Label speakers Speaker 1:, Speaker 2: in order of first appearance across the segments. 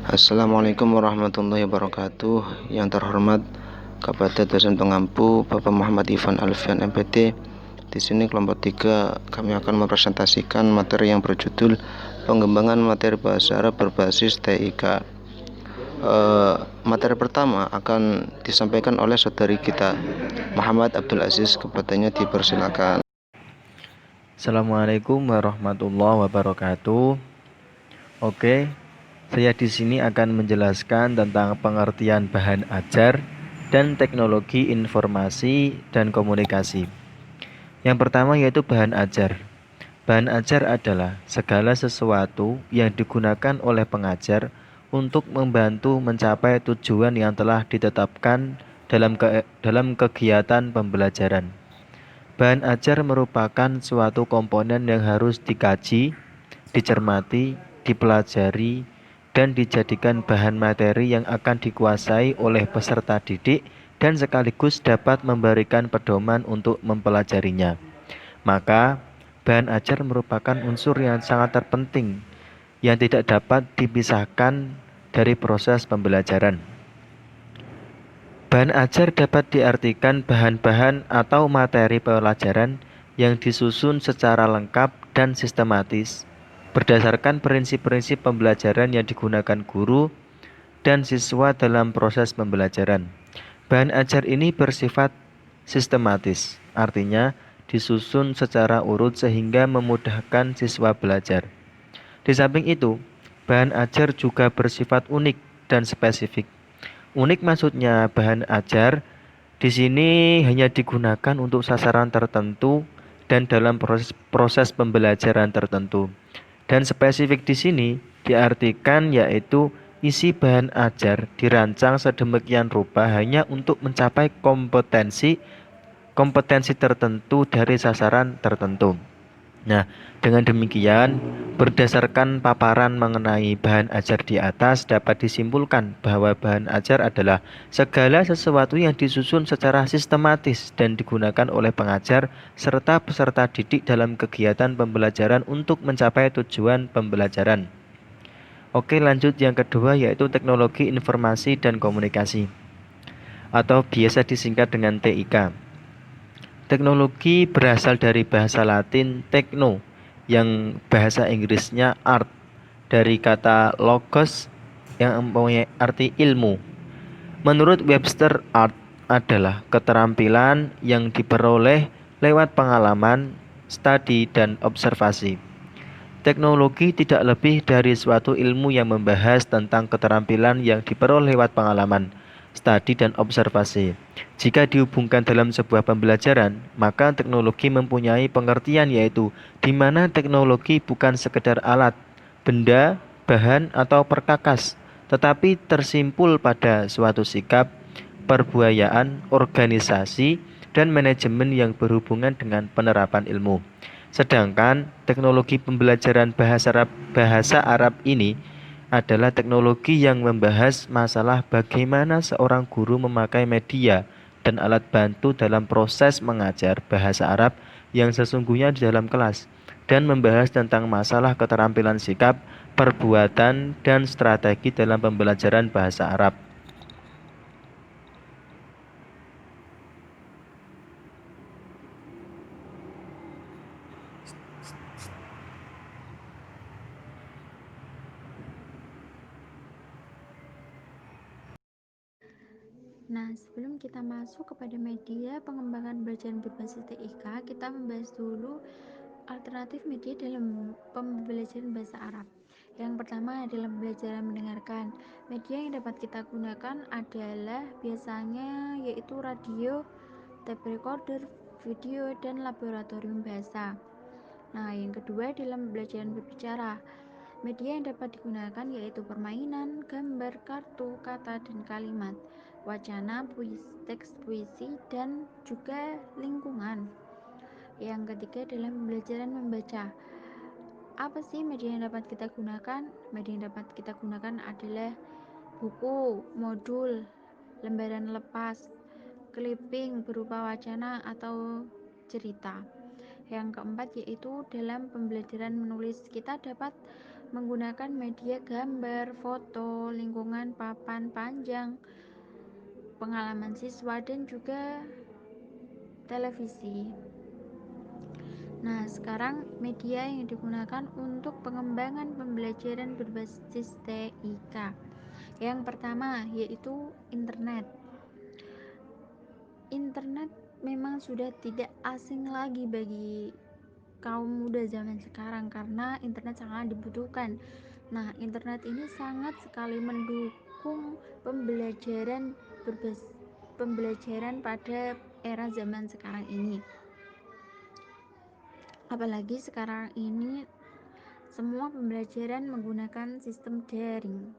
Speaker 1: Assalamualaikum warahmatullahi wabarakatuh. Yang terhormat kepada dosen pengampu Bapak Muhammad Ivan Alfian MPT. Di sini kelompok 3 kami akan mempresentasikan materi yang berjudul pengembangan materi bahasa Arab berbasis TIK. Materi pertama akan disampaikan oleh saudari kita Muhammad Abdul Aziz. Kepadanya dipersilakan.
Speaker 2: Assalamualaikum warahmatullahi wabarakatuh. Oke, saya di sini akan menjelaskan tentang pengertian bahan ajar dan teknologi informasi dan komunikasi. Yang pertama yaitu bahan ajar. Bahan ajar adalah segala sesuatu yang digunakan oleh pengajar untuk membantu mencapai tujuan yang telah ditetapkan dalam kegiatan pembelajaran. Bahan ajar merupakan suatu komponen yang harus dikaji, dicermati, dipelajari, dan dijadikan bahan materi yang akan dikuasai oleh peserta didik dan sekaligus dapat memberikan pedoman untuk mempelajarinya. Maka, bahan ajar merupakan unsur yang sangat terpenting yang tidak dapat dipisahkan dari proses pembelajaran. Bahan ajar dapat diartikan bahan-bahan atau materi pelajaran yang disusun secara lengkap dan sistematis berdasarkan prinsip-prinsip pembelajaran yang digunakan guru dan siswa dalam proses pembelajaran. Bahan ajar ini bersifat sistematis, artinya disusun secara urut sehingga memudahkan siswa belajar. Di samping itu, bahan ajar juga bersifat unik dan spesifik. Unik maksudnya bahan ajar di sini hanya digunakan untuk sasaran tertentu dan dalam proses pembelajaran tertentu. Dan spesifik di sini diartikan yaitu isi bahan ajar dirancang sedemikian rupa hanya untuk mencapai kompetensi tertentu dari sasaran tertentu. Nah, dengan demikian, berdasarkan paparan mengenai bahan ajar di atas dapat disimpulkan bahwa bahan ajar adalah segala sesuatu yang disusun secara sistematis dan digunakan oleh pengajar serta peserta didik dalam kegiatan pembelajaran untuk mencapai tujuan pembelajaran. Oke, lanjut yang kedua yaitu teknologi informasi dan komunikasi atau biasa disingkat dengan TIK. Teknologi berasal dari bahasa Latin techno, yang bahasa Inggrisnya art, dari kata logos yang mempunyai arti ilmu. Menurut Webster, art adalah keterampilan yang diperoleh lewat pengalaman, studi, dan observasi. Teknologi tidak lebih dari suatu ilmu yang membahas tentang keterampilan yang diperoleh lewat pengalaman, studi, dan observasi. Jika dihubungkan dalam sebuah pembelajaran, maka teknologi mempunyai pengertian yaitu di mana teknologi bukan sekedar alat, benda, bahan, atau perkakas, tetapi tersimpul pada suatu sikap, perbuayaan, organisasi, dan manajemen yang berhubungan dengan penerapan ilmu. Sedangkan teknologi pembelajaran bahasa Arab ini adalah teknologi yang membahas masalah bagaimana seorang guru memakai media dan alat bantu dalam proses mengajar bahasa Arab yang sesungguhnya di dalam kelas dan membahas tentang masalah keterampilan sikap, perbuatan, dan strategi dalam pembelajaran bahasa Arab.
Speaker 3: Nah, sebelum kita masuk kepada media pengembangan belajar berbasis TIK, kita membahas dulu alternatif media dalam pembelajaran bahasa Arab. Yang pertama adalah pembelajaran mendengarkan. Media yang dapat kita gunakan adalah biasanya yaitu radio, tape recorder, video, dan laboratorium bahasa. Nah, yang kedua dalam pembelajaran berbicara. Media yang dapat digunakan yaitu permainan, gambar, kartu, kata, dan kalimat, wacana, teks puisi, dan juga lingkungan. Yang ketiga dalam pembelajaran membaca. Apa sih media yang dapat kita gunakan? Media yang dapat kita gunakan adalah buku, modul, lembaran lepas, clipping berupa wacana atau cerita. Yang keempat yaitu dalam pembelajaran menulis, kita dapat menggunakan media gambar, foto, lingkungan papan panjang, pengalaman siswa, dan juga televisi. Nah, sekarang media yang digunakan untuk pengembangan pembelajaran berbasis TIK. Yang pertama yaitu internet. Internet memang sudah tidak asing lagi bagi kaum muda zaman sekarang karena internet sangat dibutuhkan. Nah, internet ini sangat sekali mendukung pembelajaran pada era zaman sekarang ini. Apalagi sekarang ini semua pembelajaran menggunakan sistem daring.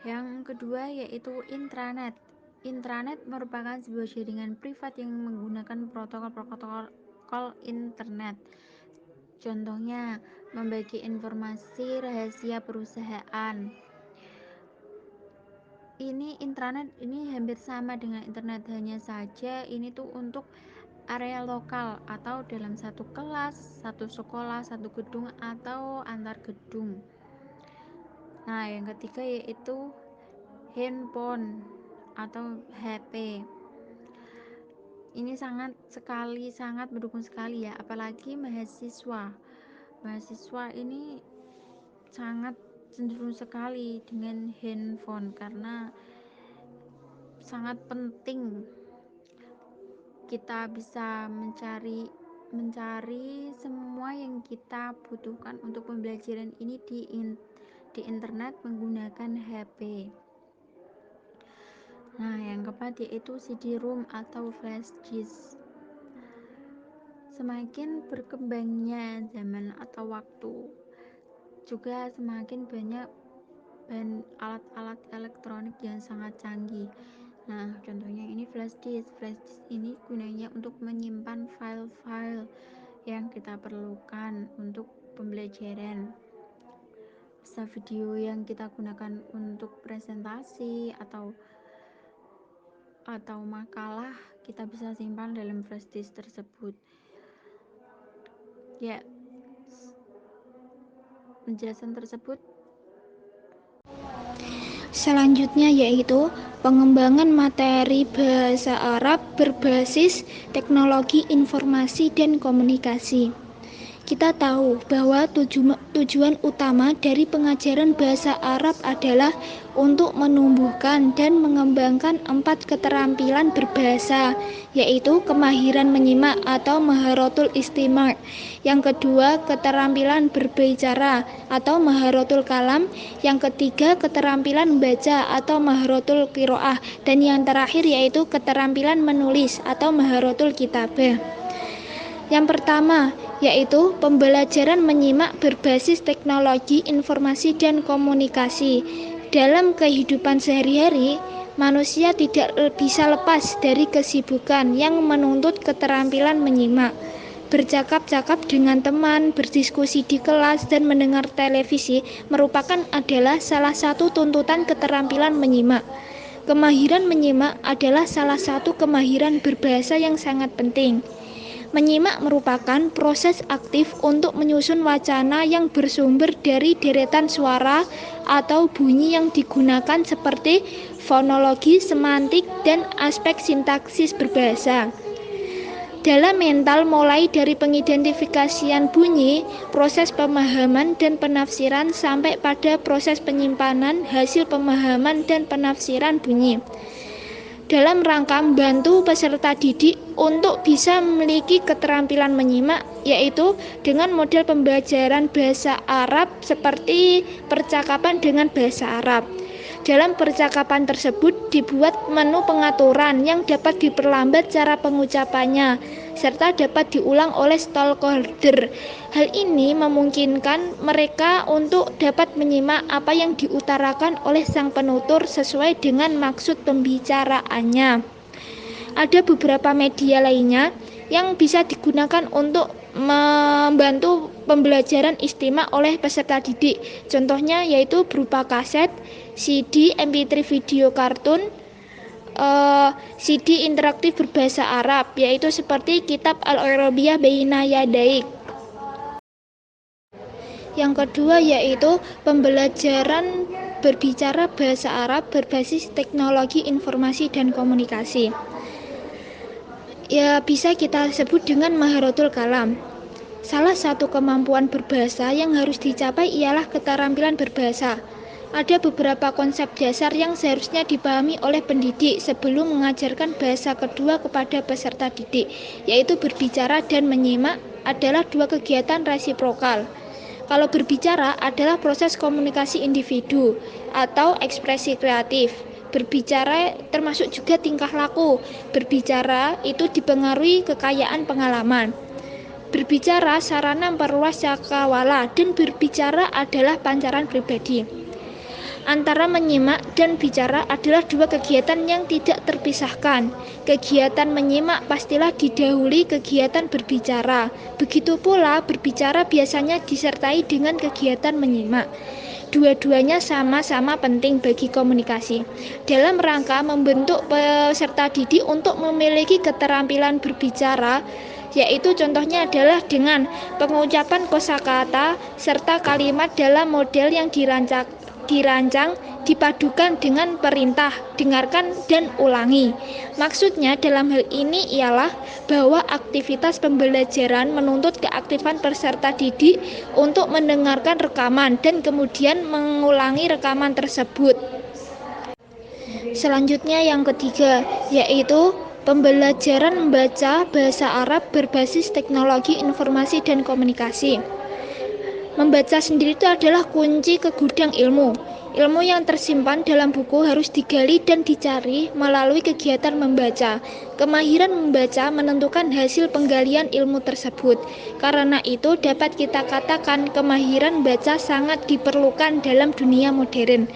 Speaker 3: Yang kedua yaitu intranet. Intranet merupakan sebuah jaringan privat yang menggunakan protokol internet. Contohnya, membagi informasi rahasia perusahaan. Ini intranet ini hampir sama dengan internet, hanya saja ini tuh untuk area lokal atau dalam satu kelas, satu sekolah, satu gedung atau antar gedung. Nah, yang ketiga yaitu handphone atau HP. Ini sangat mendukung sekali ya, apalagi mahasiswa ini sangat cenderung sekali dengan handphone karena sangat penting kita bisa mencari semua yang kita butuhkan untuk pembelajaran ini di internet menggunakan HP. Nah, yang keempat yaitu CD-ROM atau flash disk. Semakin berkembangnya zaman atau waktu, juga semakin banyak alat-alat elektronik yang sangat canggih. Nah, contohnya ini flash disk. Flash disk ini gunanya untuk menyimpan file-file yang kita perlukan untuk pembelajaran. Bisa video yang kita gunakan untuk presentasi atau makalah, kita bisa simpan dalam flash disk tersebut. Ya, penjelasan tersebut
Speaker 4: selanjutnya yaitu pengembangan materi bahasa Arab berbasis teknologi informasi dan komunikasi. Kita tahu bahwa tujuan utama dari pengajaran bahasa Arab adalah untuk menumbuhkan dan mengembangkan 4 keterampilan berbahasa, yaitu kemahiran menyimak atau maharatul istima'. Yang kedua, keterampilan berbicara atau maharatul kalam. Yang ketiga, keterampilan membaca atau maharatul qiraah. Dan yang terakhir yaitu keterampilan menulis atau maharatul kitabah. Yang pertama, yaitu pembelajaran menyimak berbasis teknologi informasi dan komunikasi. Dalam kehidupan sehari-hari, manusia tidak bisa lepas dari kesibukan yang menuntut keterampilan menyimak. Bercakap-cakap dengan teman, berdiskusi di kelas, dan mendengar televisi adalah salah satu tuntutan keterampilan menyimak. Kemahiran menyimak adalah salah satu kemahiran berbahasa yang sangat penting. Menyimak merupakan proses aktif untuk menyusun wacana yang bersumber dari deretan suara atau bunyi yang digunakan seperti fonologi, semantik, dan aspek sintaksis berbahasa. Dalam mental, mulai dari pengidentifikasian bunyi, proses pemahaman dan penafsiran sampai pada proses penyimpanan hasil pemahaman dan penafsiran bunyi. Dalam rangka membantu peserta didik untuk bisa memiliki keterampilan menyimak, yaitu dengan model pembelajaran bahasa Arab seperti percakapan dengan bahasa Arab. Dalam percakapan tersebut dibuat menu pengaturan yang dapat diperlambat cara pengucapannya, serta dapat diulang oleh stakeholder. Hal ini memungkinkan mereka untuk dapat menyimak apa yang diutarakan oleh sang penutur sesuai dengan maksud pembicaraannya. Ada beberapa media lainnya yang bisa digunakan untuk membantu pembelajaran istima oleh peserta didik. Contohnya yaitu berupa kaset, CD, MP3 video kartun, CD interaktif berbahasa Arab, yaitu seperti kitab Al-Arabiyah Baina Yadaik. Yang kedua yaitu pembelajaran berbicara bahasa Arab berbasis teknologi informasi dan komunikasi. Ya, bisa kita sebut dengan maharatul kalam. Salah satu kemampuan berbahasa yang harus dicapai ialah keterampilan berbahasa. Ada beberapa konsep dasar yang seharusnya dipahami oleh pendidik sebelum mengajarkan bahasa kedua kepada peserta didik, yaitu berbicara dan menyimak adalah dua kegiatan resiprokal. Kalau berbicara adalah proses komunikasi individu atau ekspresi kreatif. Berbicara termasuk juga tingkah laku. Berbicara itu dipengaruhi kekayaan pengalaman. Berbicara sarana memperluas cakrawala dan berbicara adalah pancaran pribadi. Antara menyimak dan bicara adalah dua kegiatan yang tidak terpisahkan. Kegiatan menyimak pastilah didahului kegiatan berbicara. Begitu pula berbicara biasanya disertai dengan kegiatan menyimak. Dua-duanya sama-sama penting bagi komunikasi. Dalam rangka membentuk peserta didik untuk memiliki keterampilan berbicara, yaitu contohnya adalah dengan pengucapan kosakata serta kalimat dalam model yang dirancang dipadukan dengan perintah, dengarkan dan ulangi. Maksudnya dalam hal ini ialah bahwa aktivitas pembelajaran menuntut keaktifan peserta didik untuk mendengarkan rekaman dan kemudian mengulangi rekaman tersebut. Selanjutnya yang ketiga yaitu pembelajaran membaca bahasa Arab berbasis teknologi informasi dan komunikasi. Membaca sendiri itu adalah kunci ke gudang ilmu. Ilmu yang tersimpan dalam buku harus digali dan dicari melalui kegiatan membaca. Kemahiran membaca menentukan hasil penggalian ilmu tersebut. Karena itu dapat kita katakan kemahiran baca sangat diperlukan dalam dunia modern.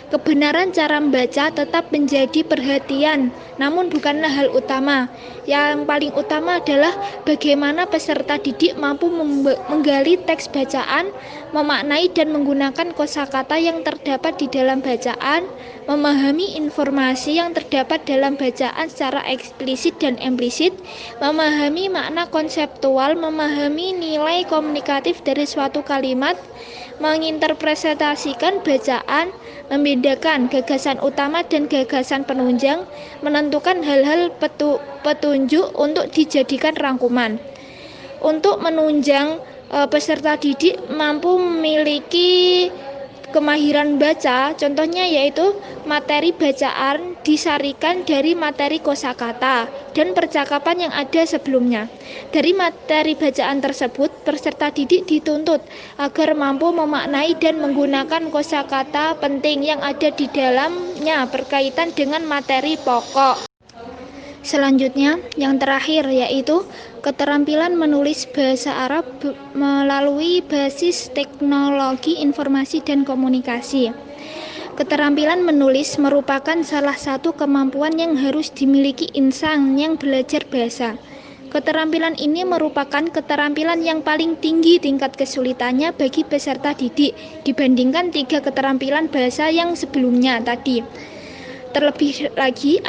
Speaker 4: Kebenaran cara membaca tetap menjadi perhatian, namun bukanlah hal utama. Yang paling utama adalah bagaimana peserta didik mampu menggali teks bacaan, memaknai dan menggunakan kosakata yang terdapat di dalam bacaan, memahami informasi yang terdapat dalam bacaan secara eksplisit dan implisit, memahami makna konseptual, memahami nilai komunikatif dari suatu kalimat, menginterpretasikan bacaan, membedakan gagasan utama dan gagasan penunjang, menentukan hal-hal petunjuk untuk dijadikan rangkuman. Untuk menunjang peserta didik mampu memiliki kemahiran baca, contohnya yaitu materi bacaan disarikan dari materi kosakata dan percakapan yang ada sebelumnya. Dari materi bacaan tersebut, peserta didik dituntut agar mampu memaknai dan menggunakan kosakata penting yang ada di dalamnya berkaitan dengan materi pokok. Selanjutnya, yang terakhir yaitu keterampilan menulis bahasa Arab melalui basis teknologi informasi dan komunikasi. Keterampilan menulis merupakan salah satu kemampuan yang harus dimiliki insan yang belajar bahasa. Keterampilan ini merupakan keterampilan yang paling tinggi tingkat kesulitannya bagi peserta didik dibandingkan 3 keterampilan bahasa yang sebelumnya tadi. Terlebih lagi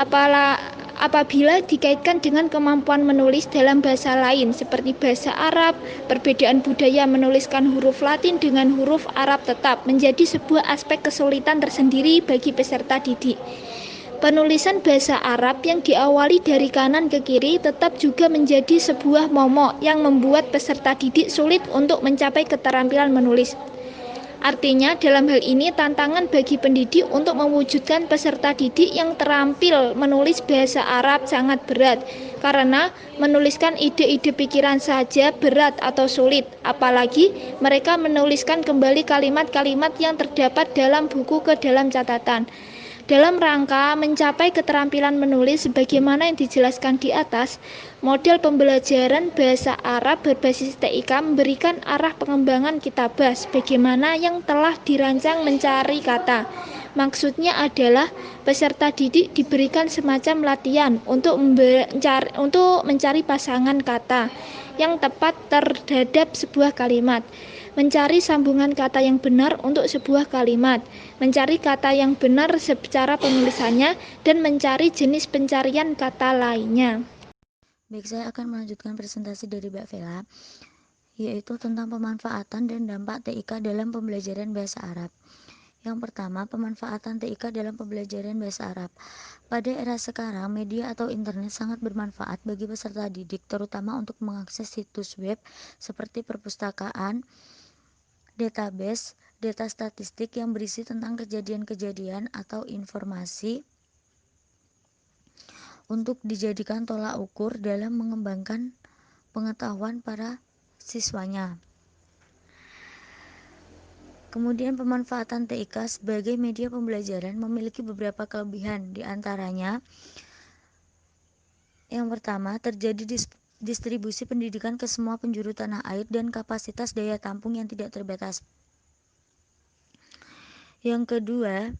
Speaker 4: apabila dikaitkan dengan kemampuan menulis dalam bahasa lain seperti bahasa Arab, perbedaan budaya menuliskan huruf Latin dengan huruf Arab tetap menjadi sebuah aspek kesulitan tersendiri bagi peserta didik. Penulisan bahasa Arab yang diawali dari kanan ke kiri tetap juga menjadi sebuah momok yang membuat peserta didik sulit untuk mencapai keterampilan menulis. Artinya dalam hal ini tantangan bagi pendidik untuk mewujudkan peserta didik yang terampil menulis bahasa Arab sangat berat karena menuliskan ide-ide pikiran saja berat atau sulit, apalagi mereka menuliskan kembali kalimat-kalimat yang terdapat dalam buku ke dalam catatan. Dalam rangka mencapai keterampilan menulis sebagaimana yang dijelaskan di atas, model pembelajaran bahasa Arab berbasis TIK memberikan arah pengembangan kitabah sebagaimana yang telah dirancang mencari kata. Maksudnya adalah peserta didik diberikan semacam latihan untuk mencari pasangan kata yang tepat terhadap sebuah kalimat, mencari sambungan kata yang benar untuk sebuah kalimat, mencari kata yang benar secara penulisannya, dan mencari jenis pencarian kata lainnya.
Speaker 5: Baik, saya akan melanjutkan presentasi dari Mbak Vela, yaitu tentang pemanfaatan dan dampak TIK dalam pembelajaran bahasa Arab. Yang pertama, pemanfaatan TIK dalam pembelajaran bahasa Arab. Pada era sekarang, media atau internet sangat bermanfaat bagi peserta didik, terutama untuk mengakses situs web seperti perpustakaan, database, data statistik yang berisi tentang kejadian-kejadian atau informasi untuk dijadikan tolak ukur dalam mengembangkan pengetahuan para siswanya. Kemudian pemanfaatan TIK sebagai media pembelajaran memiliki beberapa kelebihan, di antaranya yang pertama, terjadi distribusi pendidikan ke semua penjuru tanah air dan kapasitas daya tampung yang tidak terbatas. Yang kedua,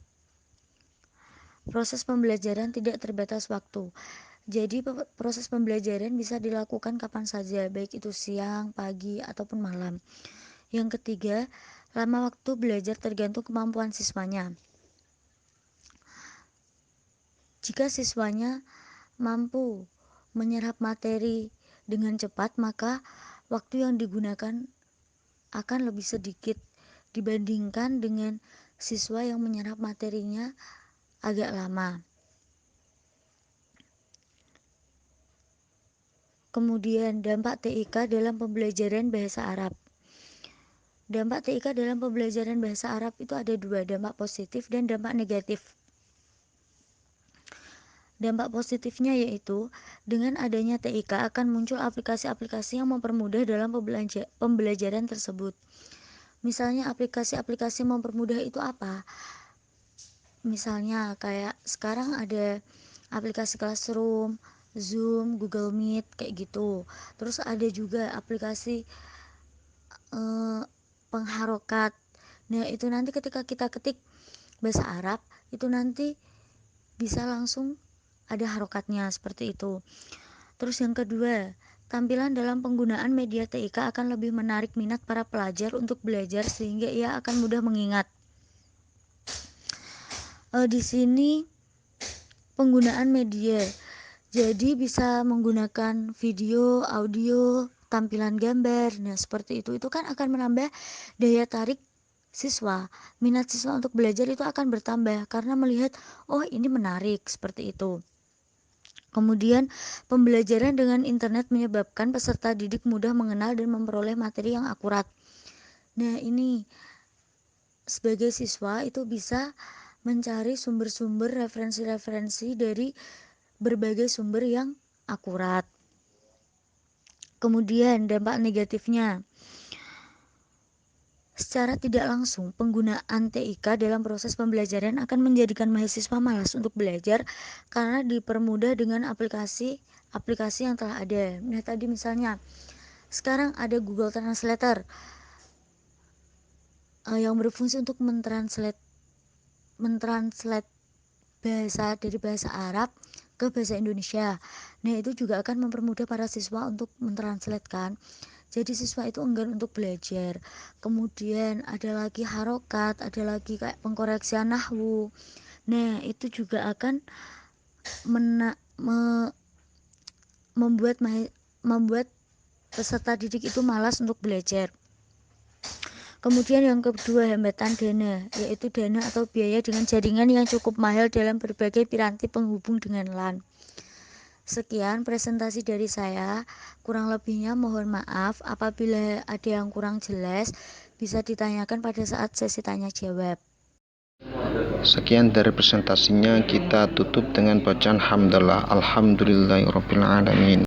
Speaker 5: proses pembelajaran tidak terbatas waktu. Jadi proses pembelajaran bisa dilakukan kapan saja, baik itu siang, pagi, ataupun malam. Yang ketiga, lama waktu belajar tergantung kemampuan siswanya. Jika siswanya mampu menyerap materi dengan cepat, maka waktu yang digunakan akan lebih sedikit dibandingkan dengan siswa yang menyerap materinya agak lama. Kemudian dampak TIK dalam pembelajaran bahasa Arab. Dampak TIK dalam pembelajaran bahasa Arab itu ada dua, dampak positif dan dampak negatif. Dampak positifnya yaitu dengan adanya TIK akan muncul aplikasi-aplikasi yang mempermudah dalam pembelajaran tersebut. Misalnya aplikasi-aplikasi mempermudah itu apa? Misalnya kayak sekarang ada aplikasi Classroom, Zoom, Google Meet kayak gitu. Terus ada juga aplikasi pengharokat. Nah, itu nanti ketika kita ketik bahasa Arab, itu nanti bisa langsung ada harokatnya seperti itu. Terus yang kedua, tampilan dalam penggunaan media TIK akan lebih menarik minat para pelajar untuk belajar sehingga ia akan mudah mengingat. Di sini penggunaan media, jadi bisa menggunakan video, audio, tampilan gambar. Nah, seperti itu kan akan menambah daya tarik siswa. Minat siswa untuk belajar itu akan bertambah karena melihat, oh ini menarik, seperti itu. Kemudian, pembelajaran dengan internet menyebabkan peserta didik mudah mengenal dan memperoleh materi yang akurat. Nah, ini sebagai siswa itu bisa mencari sumber-sumber referensi-referensi dari berbagai sumber yang akurat. Kemudian dampak negatifnya, secara tidak langsung penggunaan TIK dalam proses pembelajaran akan menjadikan mahasiswa malas untuk belajar karena dipermudah dengan aplikasi yang telah ada. Nah, tadi misalnya sekarang ada Google Translator yang berfungsi untuk mentranslate bahasa dari bahasa Arab ke bahasa Indonesia. Nah, itu juga akan mempermudah para siswa untuk mentranslatekan. Jadi siswa itu enggan untuk belajar. Kemudian ada lagi harokat, ada lagi kayak pengkoreksian nahwu. Nah, itu juga akan membuat peserta didik itu malas untuk belajar. Kemudian yang kedua, hambatan dana, yaitu dana atau biaya dengan jaringan yang cukup mahal dalam berbagai piranti penghubung dengan LAN. Sekian presentasi dari saya, kurang lebihnya mohon maaf. Apabila ada yang kurang jelas, bisa ditanyakan pada saat sesi tanya jawab.
Speaker 1: Sekian dari presentasinya, kita tutup dengan bacaan hamdalah. Alhamdulillahirabbil alamin.